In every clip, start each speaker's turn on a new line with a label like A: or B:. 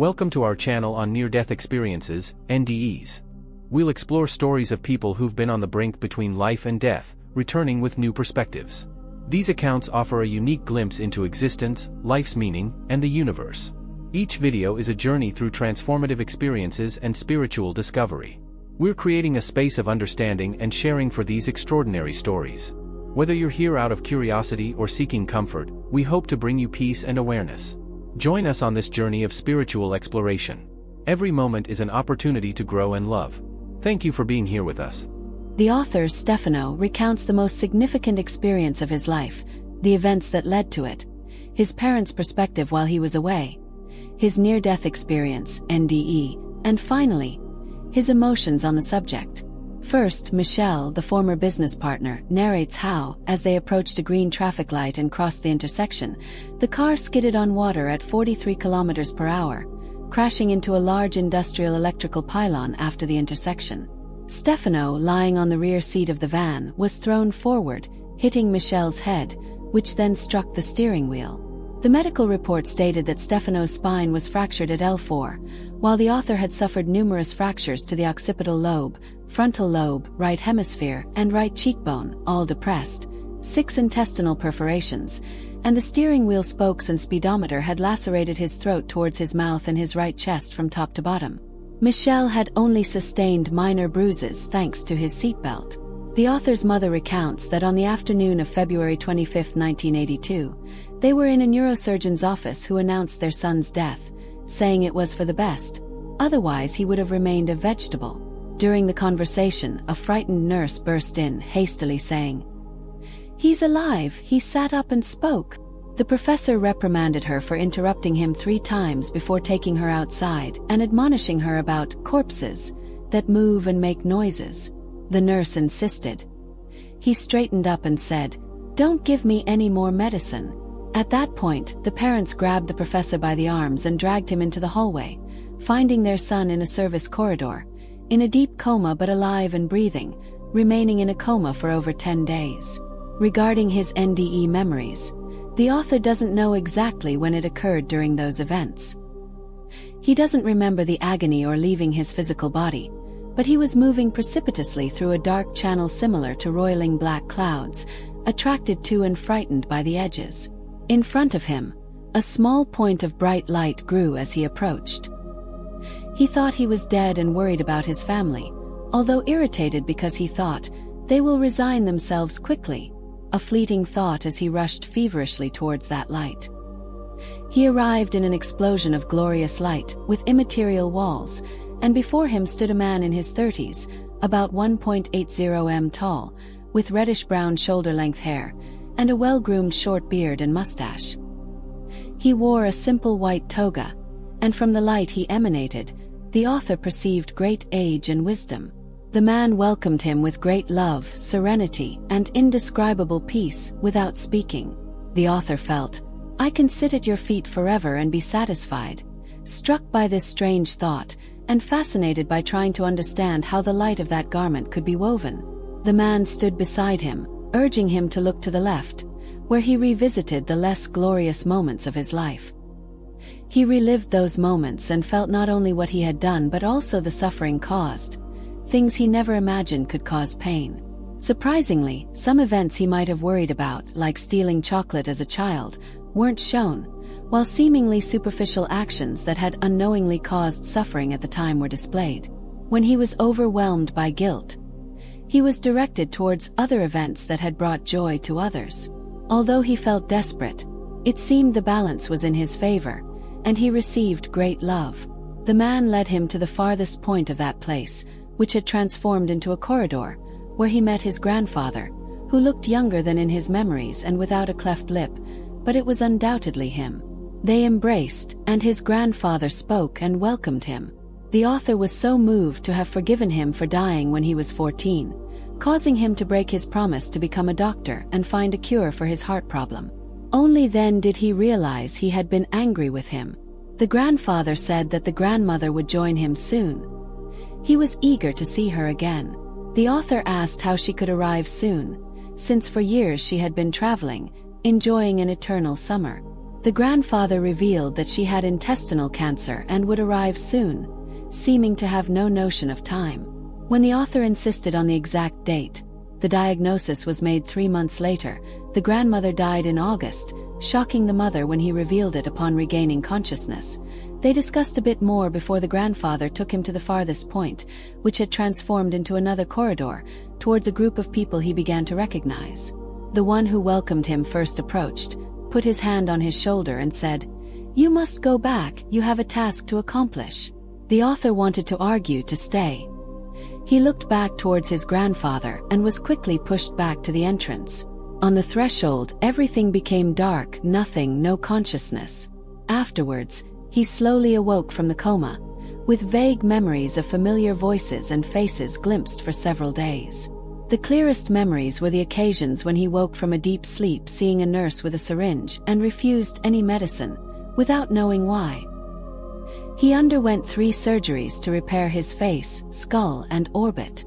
A: Welcome to our channel on near-death experiences, NDEs. We'll explore stories of people who've been on the brink between life and death, returning with new perspectives. These accounts offer a unique glimpse into existence, life's meaning, and the universe. Each video is a journey through transformative experiences and spiritual discovery. We're creating a space of understanding and sharing for these extraordinary stories. Whether you're here out of curiosity or seeking comfort, we hope to bring you peace and awareness. Join us on this journey of spiritual exploration. Every moment is an opportunity to grow and love. Thank you for being here with us.
B: The author, Stefano, recounts the most significant experience of his life, the events that led to it, his parents' perspective while he was away, his near-death experience, NDE, and finally, his emotions on the subject. First, Michelle, the former business partner, narrates how, as they approached a green traffic light and crossed the intersection, the car skidded on water at 43 kilometers per hour, crashing into a large industrial electrical pylon after the intersection. Stefano, lying on the rear seat of the van, was thrown forward, hitting Michelle's head, which then struck the steering wheel. The medical report stated that Stefano's spine was fractured at L4, while the author had suffered numerous fractures to the occipital lobe, frontal lobe, right hemisphere, and right cheekbone, all depressed, 6 intestinal perforations, and the steering wheel spokes and speedometer had lacerated his throat towards his mouth and his right chest from top to bottom. Michelle had only sustained minor bruises thanks to his seatbelt. The author's mother recounts that on the afternoon of February 25, 1982, they were in a neurosurgeon's office who announced their son's death, saying it was for the best, otherwise he would have remained a vegetable. During the conversation, a frightened nurse burst in, hastily saying, "He's alive," he sat up and spoke. The professor reprimanded her for interrupting him 3 times before taking her outside and admonishing her about corpses that move and make noises. The nurse insisted. He straightened up and said, "Don't give me any more medicine." At that point, the parents grabbed the professor by the arms and dragged him into the hallway, finding their son in a service corridor, in a deep coma but alive and breathing, remaining in a coma for over 10 days. Regarding his NDE memories, the author doesn't know exactly when it occurred during those events. He doesn't remember the agony or leaving his physical body, but he was moving precipitously through a dark channel similar to roiling black clouds, attracted to and frightened by the edges. In front of him, a small point of bright light grew as he approached. He thought he was dead and worried about his family, although irritated because he thought, they will resign themselves quickly, a fleeting thought as he rushed feverishly towards that light. He arrived in an explosion of glorious light, with immaterial walls, and before him stood a man in his 30s, about 1.80 m tall, with reddish-brown shoulder-length hair, and a well-groomed short beard and mustache. He wore a simple white toga, and from the light he emanated, the author perceived great age and wisdom. The man welcomed him with great love, serenity, and indescribable peace, without speaking. The author felt, "I can sit at your feet forever and be satisfied." Struck by this strange thought, and fascinated by trying to understand how the light of that garment could be woven, the man stood beside him, urging him to look to the left, where he revisited the less glorious moments of his life. He relived those moments and felt not only what he had done but also the suffering caused, things he never imagined could cause pain. Surprisingly, some events he might have worried about, like stealing chocolate as a child, weren't shown, while seemingly superficial actions that had unknowingly caused suffering at the time were displayed. When he was overwhelmed by guilt, he was directed towards other events that had brought joy to others. Although he felt desperate, it seemed the balance was in his favor, and he received great love. The man led him to the farthest point of that place, which had transformed into a corridor, where he met his grandfather, who looked younger than in his memories and without a cleft lip, but it was undoubtedly him. They embraced, and his grandfather spoke and welcomed him. The author was so moved to have forgiven him for dying when he was 14, causing him to break his promise to become a doctor and find a cure for his heart problem. Only then did he realize he had been angry with him. The grandfather said that the grandmother would join him soon. He was eager to see her again. The author asked how she could arrive soon, since for years she had been traveling, enjoying an eternal summer. The grandfather revealed that she had intestinal cancer and would arrive soon, seeming to have no notion of time. When the author insisted on the exact date, the diagnosis was made 3 months later. The grandmother died in August, shocking the mother when he revealed it upon regaining consciousness. They discussed a bit more before the grandfather took him to the farthest point, which had transformed into another corridor, towards a group of people he began to recognize. The one who welcomed him first approached, put his hand on his shoulder and said, "You must go back, you have a task to accomplish." The author wanted to argue to stay. He looked back towards his grandfather and was quickly pushed back to the entrance. On the threshold, everything became dark, nothing, no consciousness. Afterwards, he slowly awoke from the coma, with vague memories of familiar voices and faces glimpsed for several days. The clearest memories were the occasions when he woke from a deep sleep seeing a nurse with a syringe and refused any medicine, without knowing why. He underwent 3 surgeries to repair his face, skull, and orbit.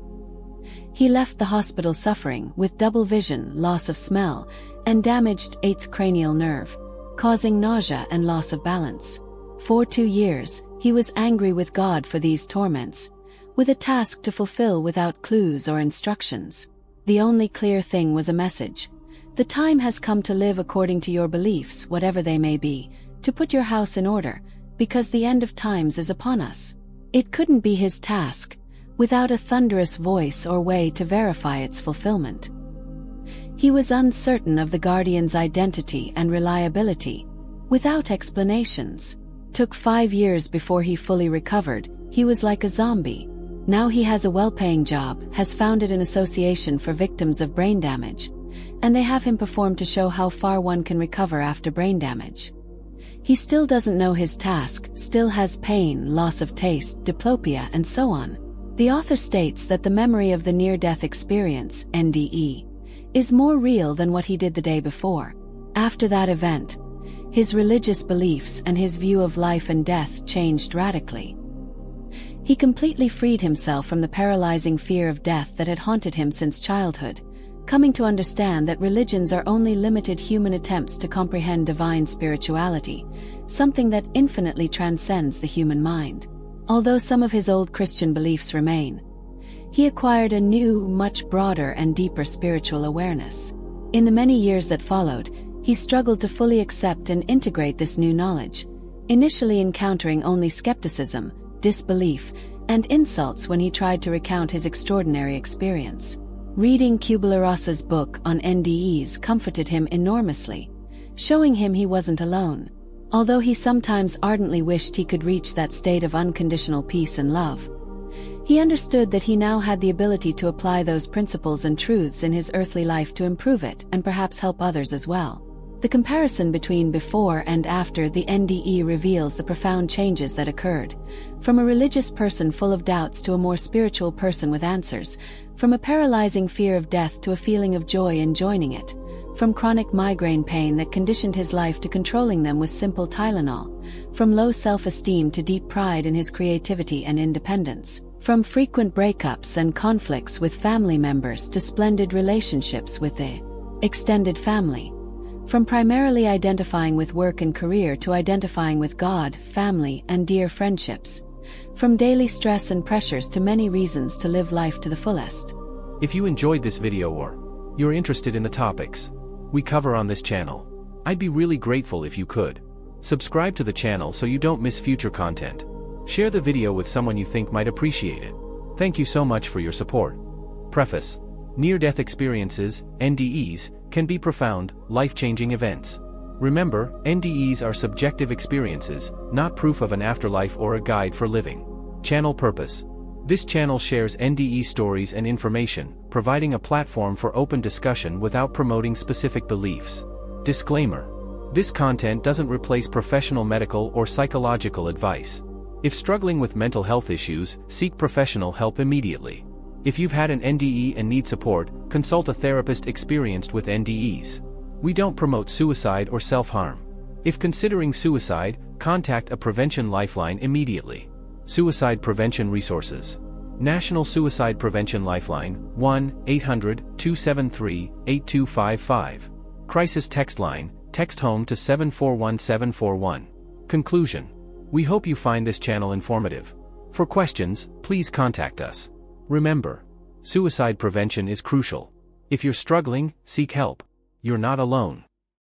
B: He left the hospital suffering with double vision, loss of smell, and damaged 8th cranial nerve, causing nausea and loss of balance. For 2 years, he was angry with God for these torments, with a task to fulfill without clues or instructions. The only clear thing was a message. The time has come to live according to your beliefs, whatever they may be, to put your house in order, because the end of times is upon us. It couldn't be his task, without a thunderous voice or way to verify its fulfillment. He was uncertain of the guardian's identity and reliability, without explanations. Took 5 years before he fully recovered. He was like a zombie. Now he has a well-paying job, has founded an association for victims of brain damage, and they have him perform to show how far one can recover after brain damage. He still doesn't know his task, still has pain, loss of taste, diplopia, and so on. The author states that the memory of the near-death experience, NDE, is more real than what he did the day before. After that event, his religious beliefs and his view of life and death changed radically. He completely freed himself from the paralyzing fear of death that had haunted him since childhood, coming to understand that religions are only limited human attempts to comprehend divine spirituality, something that infinitely transcends the human mind. Although some of his old Christian beliefs remain, he acquired a new, much broader and deeper spiritual awareness. In the many years that followed, he struggled to fully accept and integrate this new knowledge, initially encountering only skepticism, disbelief, and insults when he tried to recount his extraordinary experience. Reading Kubler-Ross's book on NDEs comforted him enormously, showing him he wasn't alone. Although he sometimes ardently wished he could reach that state of unconditional peace and love, he understood that he now had the ability to apply those principles and truths in his earthly life to improve it and perhaps help others as well. The comparison between before and after the NDE reveals the profound changes that occurred, from a religious person full of doubts to a more spiritual person with answers, from a paralyzing fear of death to a feeling of joy in joining it, from chronic migraine pain that conditioned his life to controlling them with simple Tylenol, from low self-esteem to deep pride in his creativity and independence, from frequent breakups and conflicts with family members to splendid relationships with the extended family. From primarily identifying with work and career to identifying with God, family, and dear friendships. From daily stress and pressures to many reasons to live life to the fullest.
A: If you enjoyed this video or you're interested in the topics we cover on this channel, I'd be really grateful if you could subscribe to the channel so you don't miss future content. Share the video with someone you think might appreciate it. Thank you so much for your support. Preface: near-death experiences, NDEs, can be profound, life-changing events. Remember, NDEs are subjective experiences, not proof of an afterlife or a guide for living. Channel purpose: this channel shares NDE stories and information, providing a platform for open discussion without promoting specific beliefs. Disclaimer: this content doesn't replace professional medical or psychological advice. If struggling with mental health issues, seek professional help immediately. If you've had an NDE and need support, consult a therapist experienced with NDEs. We don't promote suicide or self-harm. If considering suicide, contact a prevention lifeline immediately. Suicide prevention resources: National Suicide Prevention Lifeline, 1-800-273-8255. Crisis text line, Text HOME to 741741. Conclusion. We hope you find this channel informative. For questions, please contact us. Remember, suicide prevention is crucial. If you're struggling, seek help. You're not alone.